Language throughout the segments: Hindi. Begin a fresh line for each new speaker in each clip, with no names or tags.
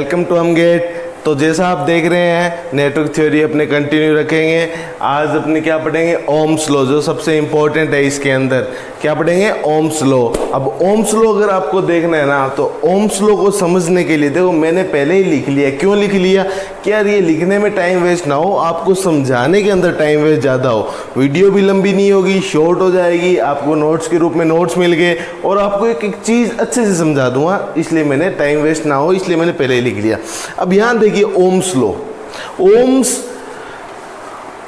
Welcome to हमगेट। तो जैसा आप देख रहे हैं नेटवर्क थ्योरी अपने कंटिन्यू रखेंगे। आज अपने क्या पढ़ेंगे, ओम्स लॉ, जो सबसे इम्पोर्टेंट है इसके अंदर। क्या पढ़ेंगे, ओम्स लॉ। अब ओम्स लॉ अगर आपको देखना है ना, तो ओम्स लॉ को समझने के लिए देखो मैंने पहले ही लिख लिया। क्यों लिख लिया कि यार ये लिखने में टाइम वेस्ट ना हो, आपको समझाने के अंदर टाइम वेस्ट ज़्यादा हो। वीडियो भी लंबी नहीं होगी, शॉर्ट हो जाएगी, आपको नोट्स के रूप में नोट्स मिल गए और आपको एक एक चीज़ अच्छे से समझा दूंगा। इसलिए मैंने टाइम वेस्ट ना हो इसलिए मैंने पहले ही लिख लिया। अब यहाँ देखिए ओम्स लॉ।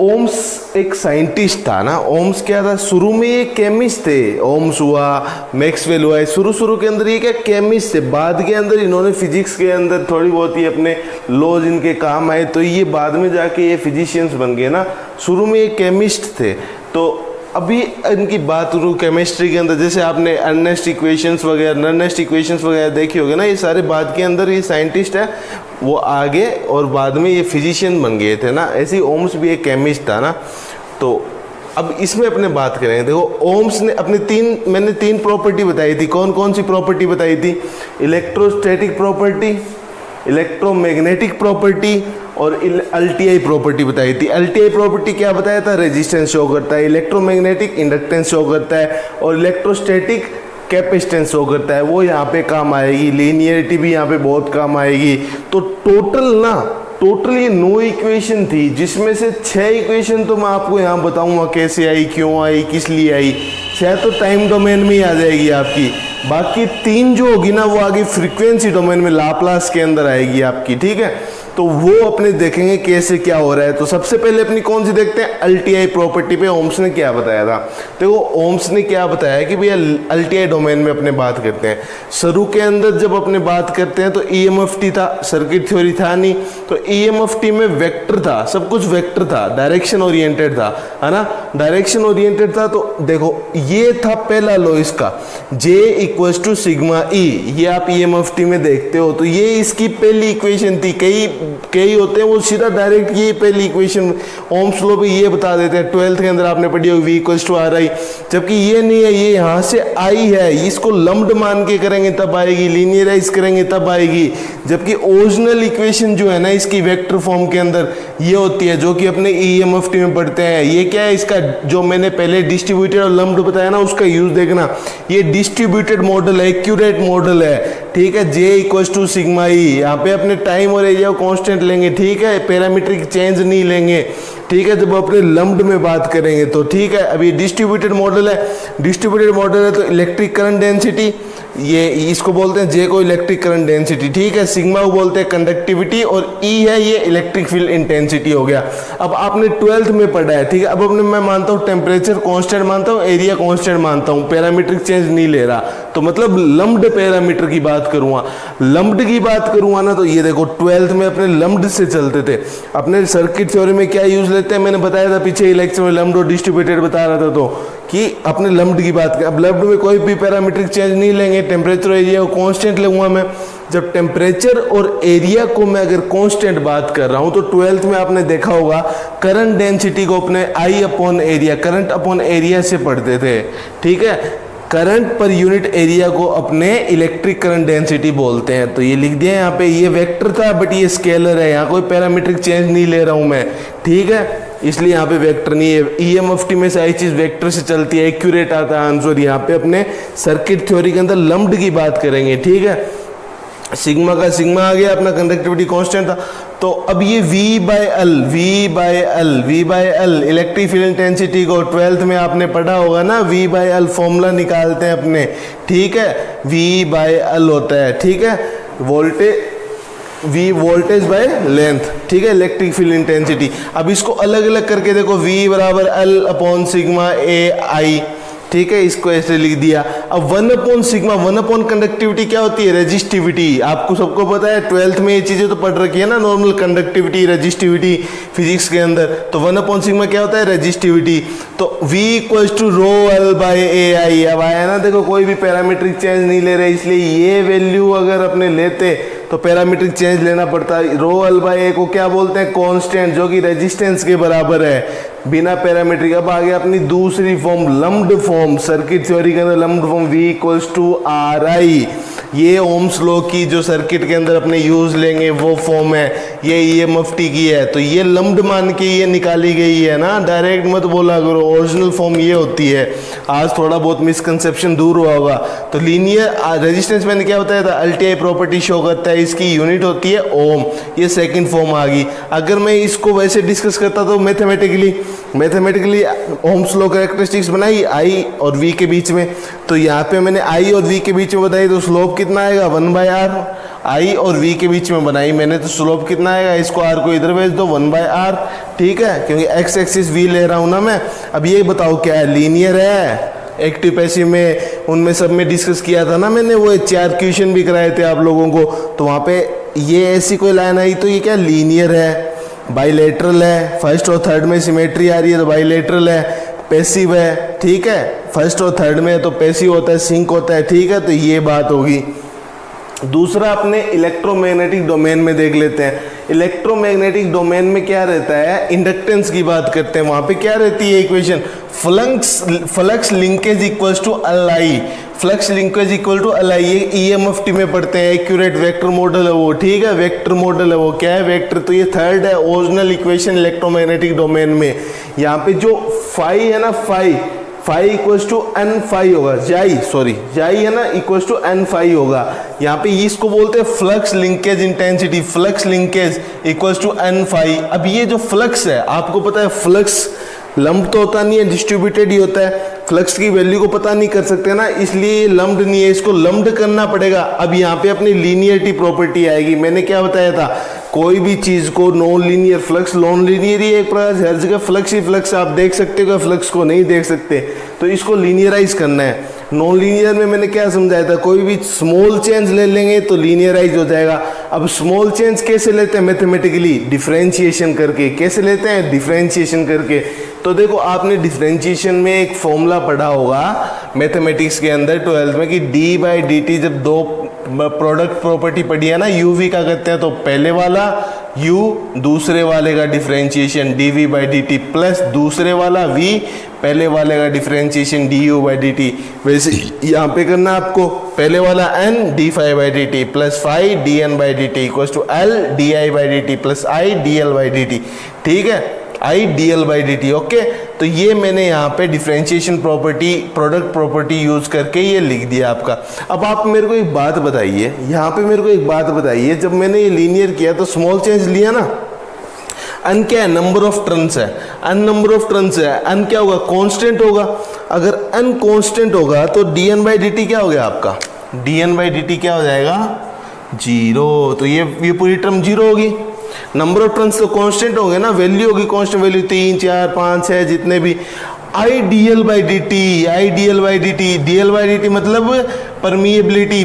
ओम्स एक साइंटिस्ट था ना। ओम्स क्या था, शुरू में ये केमिस्ट थे। ओम्स हुआ, मैक्सवेल हुआ, शुरू के अंदर ये क्या केमिस्ट थे। बाद के अंदर इन्होंने फिजिक्स के अंदर थोड़ी बहुत ही अपने लॉज इनके काम आए, तो ये बाद में जाके ये फिजिशियंस बन गए ना। शुरू में ये केमिस्ट थे। तो अभी इनकी बात करूँ केमिस्ट्री के अंदर, जैसे आपने अर्नेस्ट इक्वेशंस वगैरह देखी होगी ना, ये सारे बाद के अंदर ये साइंटिस्ट है, वो आगे और बाद में ये फिजिशियन बन गए थे ना। ऐसे ही ओम्स भी एक केमिस्ट था ना। तो अब इसमें अपने बात करेंगे। देखो ओम्स ने अपने मैंने तीन प्रॉपर्टी बताई थी। कौन कौन सी प्रॉपर्टी बताई थी, इलेक्ट्रोस्टैटिक प्रॉपर्टी, इलेक्ट्रोमैग्नेटिक प्रॉपर्टी और एलटीआई प्रॉपर्टी बताई थी। एलटीआई प्रॉपर्टी क्या बताया था, रेजिस्टेंस शो करता है। इलेक्ट्रोमैग्नेटिक इंडक्टेंस शो करता है और इलेक्ट्रोस्टैटिक कैपेसिटेंस शो करता है। वो यहाँ पे काम आएगी। लीनियरिटी भी यहाँ पे बहुत काम आएगी। तो टोटल ये 9 इक्वेशन थी, जिसमें से 6 इक्वेशन तो मैं आपको यहाँ बताऊंगा कैसे आई, क्यों आई, किस लिए आई। 6 तो टाइम डोमेन में ही आ जाएगी आपकी। बाकी 3 जो होगी ना वो आगे फ्रीक्वेंसी डोमेन में लाप्लास के अंदर आएगी आपकी। ठीक है, तो वो अपने देखेंगे कैसे क्या हो रहा है। तो सबसे पहले अपनी कौन सी देखते हैं, एलटीआई प्रॉपर्टी पे ओम्स ने क्या बताया था। देखो ओम्स ने क्या बताया कि भैया एलटीआई डोमेन में अपने बात करते हैं। शुरू के अंदर जब अपने बात करते हैं तो ईएमएफटी था, सर्किट थ्योरी था नहीं। तो ईएमएफटी में वेक्टर था, सब कुछ वेक्टर था, डायरेक्शन ओरिएंटेड था, है ना, डायरेक्शन ओरिएंटेड था। तो देखो ये था पहला लॉ इसका, J equals to sigma E. ये आप ईएमएफटी में देखते हो। तो ये इसकी पहली इक्वेशन थी। कई होते हैं वो सीधा डायरेक्ट ये पहली इक्वेशन ओम्स लॉ पे ये बता देते हैं। 12th के अंदर आपने पढ़ी होगी V equals to R I, जबकि ये नहीं है, ये यहाँ से आई है। इसको लम्प्ड मान के करेंगे तब आएगी, लीनियराइज करेंगे तब आएगी। जबकि ओरिजिनल इक्वेशन जो है ना इसकी वेक्टर फॉर्म के अंदर ये होती है, जो कि अपने ईएमएफटी में पढ़ते हैं। ये क्या है, इसका जो मैंने पहले डिस्ट्रीब्यूटेड और लम्प्ड बताया ना, उसका यूज देखना। ये डिस्ट्रीब्यूटेड मॉडल है, एक्यूरेट मॉडल है। ठीक है, J equals to sigma E. यहाँ पे अपने टाइम और एरिया को कांस्टेंट लेंगे। ठीक है, पैरामीट्रिक चेंज नहीं लेंगे। ठीक है, जब अपने लम्प्ड में बात करेंगे तो ठीक है। अब ये डिस्ट्रीब्यूटेड मॉडल है, तो इलेक्ट्रिक करंट डेंसिटी, ये इसको बोलते हैं J को इलेक्ट्रिक करंट डेंसिटी। ठीक है, सिग्मा को बोलते हैं कंडक्टिविटी और E है ये इलेक्ट्रिक फील्ड इंटेंसिटी हो गया। अब आपने 12th में पढ़ा है। ठीक है, अब अपने मैं मानता हूँ टेम्परेचर कांस्टेंट मानता हूँ, एरिया कांस्टेंट मानता हूँ, पैरामीट्रिक चेंज नहीं ले रहा। तो मतलब लम्प्ड पैरामीटर की बात करूँगा, लम्प्ड की बात करूँगा ना, तो ये देखो 12th में अपने लम्प्ड से चलते थे। अपने सर्किट थ्योरी में क्या यूज लेते हैं, मैंने बताया था पीछे लेक्चर में, लम्प्ड और डिस्ट्रीब्यूटेड बता रहा था, तो कि अपने लम्प्ड की बात करें। अब लम्प्ड में कोई भी पैरामीट्रिक चेंज नहीं लेंगे, टेम्परेचर एरिया को कांस्टेंट लूंगा मैं। जब टेम्परेचर और एरिया को मैं अगर कांस्टेंट बात कर रहा हूं, तो 12th में आपने देखा होगा करंट डेंसिटी को अपने I upon area, current upon area से पढ़ते थे। ठीक है, करंट पर यूनिट एरिया को अपने इलेक्ट्रिक करंट डेंसिटी बोलते हैं। तो ये लिख दिया यहाँ पे, ये वेक्टर था बट ये स्केलर है, यहाँ कोई पैरामीट्रिक चेंज नहीं ले रहा हूँ मैं। ठीक है, इसलिए यहाँ पे वेक्टर नहीं है। ईएमएफटी में सारी चीज वेक्टर से चलती है, एक्यूरेट आता है आंसर। यहाँ पे अपने सर्किट थ्योरी के अंदर लम्प्ड की बात करेंगे। ठीक है, सिग्मा का सिग्मा आ गया, अपना कंडक्टिविटी कांस्टेंट था। तो अब ये V by L electric field intensity को 12th में आपने पढ़ा होगा ना, V बाय एल फॉर्मूला निकालते हैं अपने। ठीक है, V बाय एल होता है, ठीक है, वोल्टेज बाय लेंथ। ठीक है, इलेक्ट्रिक फील्ड इंटेंसिटी। अब इसको अलग अलग करके देखो, V बराबर L अपॉन सिग्मा ए आई। ठीक है, इसको ऐसे लिख दिया। अब 1 अपॉन सिग्मा, 1 अपॉन कंडक्टिविटी क्या होती है, रेजिस्टिविटी। आपको सबको पता है, 12th में ये चीजें तो पढ़ रखी है ना, नॉर्मल कंडक्टिविटी, रेजिस्टिविटी फिजिक्स के अंदर। तो 1 अपॉन सिग्मा क्या होता है, रेजिस्टिविटी। तो V equals to rho L by A I. अब आया ना, देखो कोई भी पैरामीट्रिक चेंज नहीं ले रहे, इसलिए ये वैल्यू अगर अपने लेते तो पैरामीट्रिक चेंज लेना पड़ता है। रो एल बाई ए को क्या बोलते हैं, कांस्टेंट, जो कि रेजिस्टेंस के बराबर है बिना पैरामीट्रिक। अब आ गया अपनी दूसरी form, lumped form. Circuit theory के अंदर lumped form V equals to R I. ये ओम्स लॉ की जो सर्किट के अंदर अपने यूज लेंगे वो फॉर्म है, ये EMFT की है, तो ये लम्ड मान के ये निकाली गई है ना, डायरेक्ट मत बोला करो, ओरिजिनल फॉर्म ये होती है। आज थोड़ा बहुत मिसकंसेप्शन दूर हुआ होगा। तो लीनियर रेजिस्टेंस मैंने क्या बताया था, LTI प्रॉपर्टी शो करता है, इसकी यूनिट होती है ओम, ये सेकंड फॉर्म आ गई। अगर मैं इसको वैसे डिस्कस करता तो मैथमेटिकली ओम्स लॉ कैरेक्टरिस्टिक्स बनाई I और V के बीच में, तो यहाँ पे मैंने I और V के बीच में बताई, तो स्लोप कितना आएगा 1/r। I और V के बीच में बनाई मैंने, तो स्लोप कितना आएगा, इसको R को इधर भेज दो 1/r, ठीक है, क्योंकि x एक्सिस V ले रहा हूँ ना मैं। अब ये बताओ क्या है, लीनियर है? एक्टिव पैसिव में उनमें सब में डिस्कस किया था ना मैंने, वो 4 क्वेश्चन भी कराए थे आप लोगों को, तो वहाँ पे ये ऐसी कोई लाइन आई तो ये क्या लीनियर है, बाइलेटरल है, फर्स्ट और थर्ड में सिमेट्री आ रही है तो बाइलेटरल है, पैसिव है, ठीक है, फर्स्ट और थर्ड में तो पैसिव होता है, सिंक होता है, ठीक है, तो ये बात होगी। दूसरा अपने इलेक्ट्रोमैग्नेटिक डोमेन में देख लेते हैं। इलेक्ट्रोमैग्नेटिक डोमेन में क्या रहता है, इंडक्टेंस की बात करते हैं, वहां पे क्या रहती है equation, flux linkage equals to LI, flux linkage equal to LI, ये EMFT में पढ़ते हैं, एक्यूरेट वेक्टर मॉडल है वो, ठीक है, वेक्टर मॉडल है वो, क्या है वेक्टर, तो ये थर्ड है ओरिजिनल इक्वेशन इलेक्ट्रोमैग्नेटिक डोमेन में। यहाँ पे जो फाई है ना, phi equals to N phi होगा, जाई है ना, इक्वल्स टू N फाई होगा। यहाँ पे इसको बोलते हैं flux linkage intensity, flux linkage equals to N phi. अब ये जो फ्लक्स है, आपको पता है फ्लक्स लम्ब तो होता नहीं है, डिस्ट्रीब्यूटेड ही होता है, फ्लक्स की वैल्यू को पता नहीं कर सकते ना, इसलिए ये लम्ड नहीं है, इसको लम्ड करना पड़ेगा। अब यहाँ पे अपनी लीनियरिटी प्रॉपर्टी आएगी। मैंने क्या बताया था, कोई भी चीज को non linear flux non linear ही एक प्रकार से, हर जगह फ्लक्स ही फ्लक्स, आप देख सकते हो, फ्लक्स को नहीं देख सकते, तो इसको लीनियराइज करना है। नॉन लीनियर में मैंने क्या समझाया था, कोई भी स्मॉल चेंज ले लेंगे तो लीनियराइज हो जाएगा। अब स्मॉल चेंज कैसे लेते हैं, मैथमेटिकली डिफरेंशिएशन करके। कैसे लेते हैं, डिफरेंशिएशन करके। तो देखो आपने डिफरेंशिएशन में एक फॉर्मूला पढ़ा होगा मैथमेटिक्स के अंदर 12th में कि d/dt, जब दो प्रोडक्ट प्रॉपर्टी पढ़ी है ना, uv का करते हैं, तो पहले वाला u दूसरे वाले का डिफरेंशिएशन dv/dt प्लस दूसरे वाला v पहले वाले का डिफरेंशिएशन du/dt। वैसे यहाँ पे करना आपको, पहले वाला n d∅/dt plus phi dn/dt equals to l di/dt plus i dl/dt, ठीक है, i dl/dt, ओके। तो ये मैंने यहाँ पे differentiation property, product property use करके ये लिख दिया आपका। अब आप मेरे को एक बात बताइए, यहाँ पे मेरे को एक बात बताइए, जब मैंने ये लीनियर किया तो स्मॉल चेंज लिया ना, अन क्या है, नंबर ऑफ टर्न्स है, अन नंबर ऑफ टर्न्स है, अन क्या होगा, कांस्टेंट होगा। अगर अन कांस्टेंट होगा तो dn/dt क्या हो गया आपका, dn/dt क्या हो जाएगा, 0, तो ये पूरी टर्म 0 होगी। नंबर ऑफ टर्न्स तो कांस्टेंट होंगे ना, वैल्यू होगी कांस्टेंट वैल्यू, 3 4 5 6 जितने भी। I dl/dt, dl/dt मतलब परमिएबिलिटी।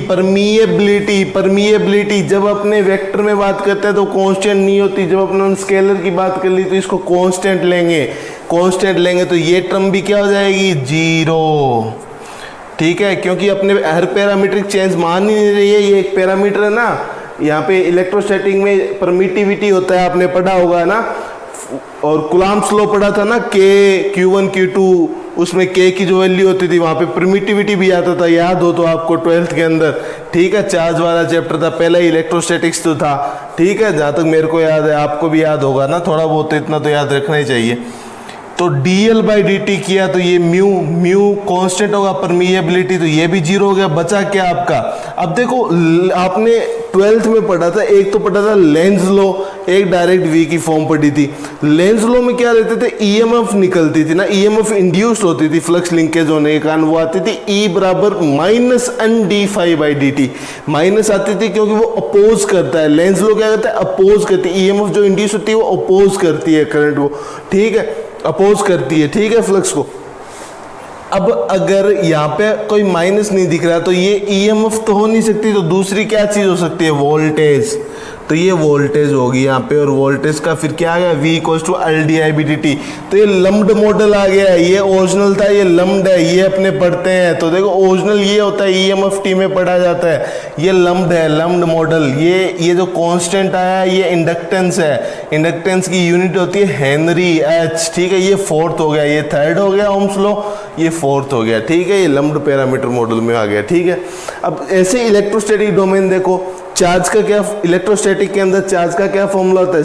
जब अपने वेक्टर में बात करते हैं तो कांस्टेंट नहीं होती, जब अपने स्केलर की बात कर ली तो इसको कांस्टेंट लेंगे, तो ये टर्म भी क्या हो जाएगी, 0, ठीक है, क्योंकि अपने हर पैरामीट्रिक चेंज मान ही नहीं रही है, ये एक पैरामीटर है ना। यहाँ पे इलेक्ट्रोस्टैटिक में परमिटिविटी होता है, आपने पढ़ा होगा ना, और कूलम्ब्स लॉ पढ़ा था ना, K Q1 Q2, उसमें K की जो वैल्यू होती थी वहाँ पे परमिटिविटी भी आता था, याद हो तो आपको 12th के अंदर, ठीक है, चार्ज वाला चैप्टर था, पहला इलेक्ट्रोस्टैटिक्स तो था, ठीक है, जहाँ तक मेरे को याद है, आपको भी याद होगा ना, थोड़ा बहुत इतना तो याद रखना ही चाहिए। तो dl/dt किया तो ये म्यू कांस्टेंट होगा, परमिएबिलिटी, तो ये भी 0 हो गया, बचा क्या आपका। अब देखो आपने 12th में पढ़ा था, एक तो पढ़ा था लेंज लॉ, एक डायरेक्ट v की फॉर्म पढ़ी थी। लेंज लॉ में क्या रहते थे, EMF निकलती थी ना, EMF इंड्यूस्ड होती थी फ्लक्स लिंकेज होने के कारण, वो आती थी E बराबर -N माइनस आती थी, क्योंकि वो अपोज करता है। लेंज लॉ क्या करता है, अपोज करती है, EMF जो इंड्यूस होती है वो अपोज करती है करंट को, ठीक है, अपोज करती है, ठीक है, फ्लक्स को। अब अगर यहाँ पे कोई माइनस नहीं दिख रहा तो ये EMF तो हो नहीं सकती, तो दूसरी क्या चीज हो सकती है, वोल्टेज। तो ये वोल्टेज होगी यहाँ पे, और वोल्टेज का फिर क्या आ गया, V equals to L di/dt। तो ये लम्ड मॉडल आ गया है, ये ओरिजिनल था, ये लम्ड है, ये अपने पढ़ते हैं। तो देखो ओरिजिनल ये होता है, EMFT में पढ़ा जाता है, ये लम्ड है, लम्ड मॉडल। ये जो कांस्टेंट आया है ये इंडक्टेंस है, इंडक्टेंस की यूनिट होती है हेनरी H, ठीक है, ये फोर्थ हो गया, ये थर्ड हो गया ओम्स लॉ, ये फोर्थ हो गया, ठीक है, ये लम्प्ड पैरामीटर मॉडल में आ गया, ठीक है। अब ऐसे इलेक्ट्रोस्टैटिक डोमेन देखो, चार्ज का क्या, इलेक्ट्रोस्टैटिक के अंदर चार्ज का क्या फॉर्मूला होता है,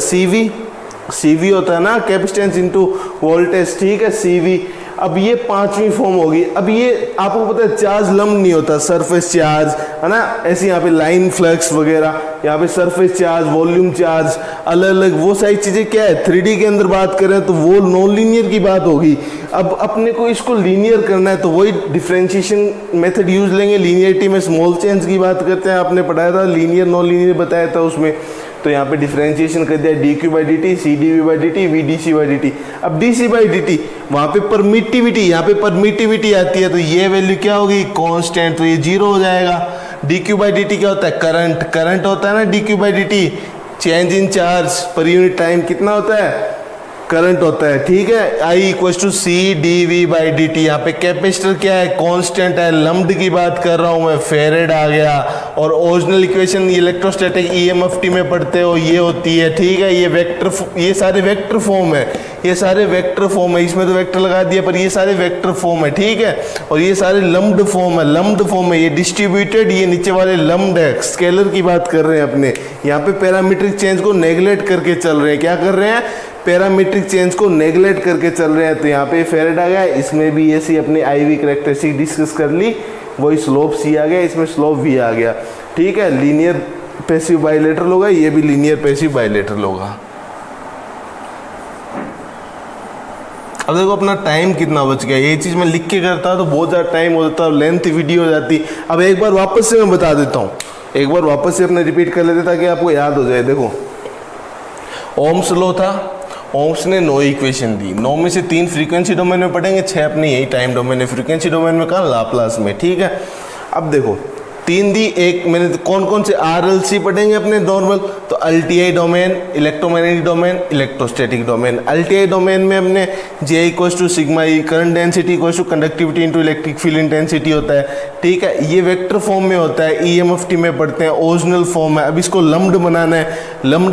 CV होता है ना, कैपेसिटेंस इनटू वोल्टेज, ठीक है, CV। अब ये पांचवी फॉर्म होगी। अब ये आपको पता है चार्ज लम्प नहीं होता, सरफेस चार्ज है ना, ऐसे यहाँ पे लाइन फ्लक्स वगैरह, यहाँ पे सरफेस चार्ज, वॉल्यूम चार्ज, अलग अलग वो सारी चीजें क्या है 3D के अंदर बात करें तो वो नॉन लीनियर की बात होगी। अब अपने को इसको लीनियर करना है तो वही डिफरेंशिएशन मेथड यूज लेंगे। लीनियरिटी में स्मॉल चेंज की बात करते हैं, आपने पढ़ाया था, लीनियर नॉन लीनियर बताया था उसमें। तो यहाँ पे डिफरेंशिएशन कर दिया dq/dt, cdv/dt, vdc/dt। अब dc/dt वहाँ पे परमिटिविटी, यहाँ पे परमिटिविटी आती है तो ये वैल्यू क्या होगी, कांस्टेंट, तो ये 0 हो जाएगा। dq/dt क्या होता है, करंट होता है ना, dq/dt change in charge per unit time कितना होता है, करंट होता है, ठीक है। I = CdV/dt। यहाँ पे कैपेसिटर क्या है, कांस्टेंट है, लम्प्ड की बात कर रहा हूँ मैं, फेरेड आ गया। और ओरिजिनल इक्वेशन इलेक्ट्रोस्टैटिक EMFT में पढ़ते हो ये होती है, ठीक है। ये वेक्टर, ये सारे वेक्टर फॉर्म है, ये सारे वेक्टर फॉर्म है, इसमें तो वेक्टर लगा दिया पर ये सारे वेक्टर फॉर्म है, ठीक है। और ये सारे लम्प्ड फॉर्म है, ये डिस्ट्रीब्यूटेड, ये नीचे वाले लम्प्ड है, स्केलर की बात कर रहे हैं अपने। यहाँ पे पैरामीट्रिक चेंज को नेग्लेक्ट करके चल रहे हैं, क्या कर रहे हैं, पैरामीट्रिक चेंज को नेग्लेक्ट करके चल रहे हैं। तो यहाँ पे फेरेड आ गया, इसमें भी ऐसी अपनी IV कैरेक्टरिस्टिक डिस्कस कर ली, वही स्लोप C आ गया, इसमें स्लोप V आ गया, ठीक है। लीनियर पैसिव बाइलेटरल होगा, ये भी लीनियर पैसिव बाइलेटरल होगा। अब देखो अपना टाइम कितना बच गया, ये चीज़ मैं लिख के करता तो बहुत ज़्यादा टाइम हो जाता, लेंथ वीडियो हो जाती। अब एक बार वापस से मैं बता देता हूँ, एक बार वापस से अपने रिपीट कर लेते ताकि आपको याद हो जाए। देखो ओम्स लॉ था, ओम्स ने 9 इक्वेशन दी, 9 में से 3 फ्रीक्वेंसी डोमेन में पढ़ेंगे, 6 अपने यही टाइम डोमेन है, फ्रीक्वेंसी डोमेन में कहाँ, लाप्लास में, ठीक है। अब देखो 3 दी, एक मैंने कौन कौन से RLC पढ़ेंगे अपने नॉर्मल, तो LTI domain, electromagnetic domain, electrostatic domain. LTI domain में हमने J = sigma E, current density = conductivity into electric field intensity होता है, ठीक है। ये वेक्टर फॉर्म में होता है, EMFT में पढ़ते हैं, ओरिजिनल फॉर्म है। अब इसको लम्प्ड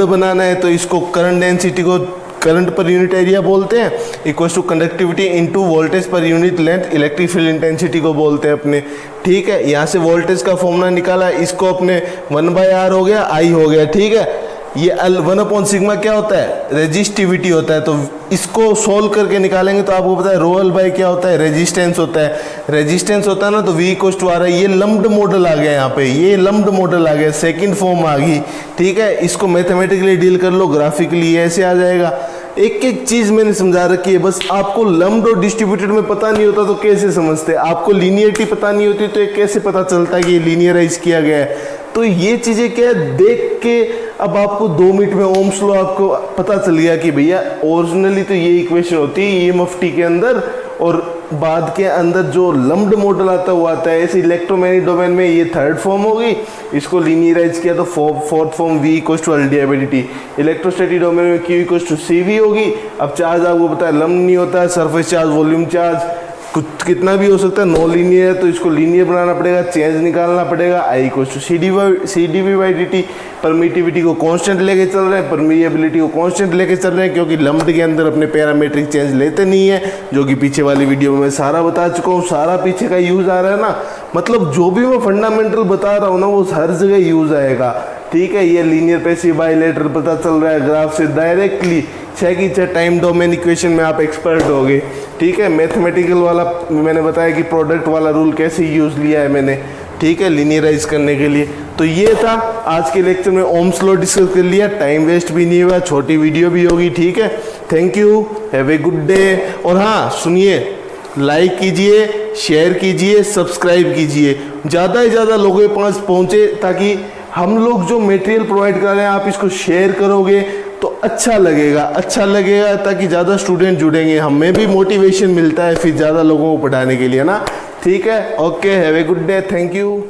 बनाना है तो इसको करंट डेंसिटी को करंट पर यूनिट एरिया बोलते हैं, equals to conductivity into voltage per unit length, electric field intensity को बोलते हैं अपने, ठीक है। यहाँ से वोल्टेज का फॉर्मूला निकाला, इसको अपने 1/R हो गया, I हो गया, ठीक है। ये 1/सिग्मा क्या होता है, रेजिस्टिविटी होता है। तो इसको सोल्व करके निकालेंगे तो आपको पता है ρL क्या होता है, रेजिस्टेंस होता है। रेजिस्टेंस होता है ना, तो V = R है। ये लम्प्ड मॉडल आ गया, यहाँ पे ये लम्प्ड मॉडल आ गया, सेकंड फॉर्म आ गई, ठीक है। इसको मैथमेटिकली डील कर लो, ग्राफिकली ऐसे आ जाएगा। एक एक चीज मैंने समझा रखी है, बस आपको लम्प्ड और डिस्ट्रीब्यूटेड में पता नहीं होता तो कैसे समझते, आपको लीनियरिटी पता नहीं होती तो कैसे पता चलता है कि लीनियराइज किया गया है। तो ये चीजें क्या है, देख के अब आपको 2 मिनट में ओम्स लॉ आपको पता चल गया कि भैया ओरिजिनली तो ये इक्वेशन होती है EMFT के अंदर, और बाद के अंदर जो लम्प्ड मॉडल आता है वो आता है। ऐसे इलेक्ट्रोमैग्नेटिक डोमेन में ये थर्ड फॉर्म होगी, इसको लीनियराइज किया तो fourth form V = LdI/dt। Electrostatic domain में Q = CV होगी। अब चार्ज आपको पता है लम्प नहीं होता है, सरफेस चार्ज, वॉल्यूम चार्ज कुछ कितना भी हो सकता है, नॉन लीनियर है तो इसको लीनियर बनाना पड़ेगा, चेंज निकालना पड़ेगा। I = CdV/dt। परमिटिविटी को कांस्टेंट लेके चल रहे हैं, परमिएबिलिटी को कांस्टेंट लेके चल रहे हैं, क्योंकि लम्प्ड के अंदर अपने पैरामीट्रिक चेंज लेते नहीं है, जो कि पीछे वाली वीडियो में मैं सारा बता चुका हूँ। सारा पीछे का यूज आ रहा है ना, मतलब जो भी मैं फंडामेंटल बता रहा हूँ ना वो हर जगह यूज आएगा, ठीक है। ये लीनियर पैसिव बाइलेटरल पता चल रहा है ग्राफ से डायरेक्टली, 6 की 6 टाइम डोमेन इक्वेशन में आप एक्सपर्ट हो गए, ठीक है। मैथमेटिकल वाला मैंने बताया कि प्रोडक्ट वाला रूल कैसे यूज लिया है मैंने, ठीक है, लीनियराइज करने के लिए। तो ये था आज के लेक्चर में, ओम्स लॉ डिस्कस कर लिया, टाइम वेस्ट भी नहीं हुआ, छोटी वीडियो भी होगी, ठीक है। Thank you, have a good day. और हाँ सुनिए, लाइक कीजिए, शेयर कीजिए, सब्सक्राइब कीजिए, ज़्यादा से ज़्यादा लोगों के पास पहुँचे, ताकि हम लोग जो मटेरियल प्रोवाइड कर रहे हैं आप इसको शेयर करोगे तो अच्छा लगेगा, ताकि ज़्यादा स्टूडेंट जुड़ेंगे, हमें भी मोटिवेशन मिलता है फिर ज़्यादा लोगों को पढ़ाने के लिए ना, ठीक है। Okay, have a good day, thank you.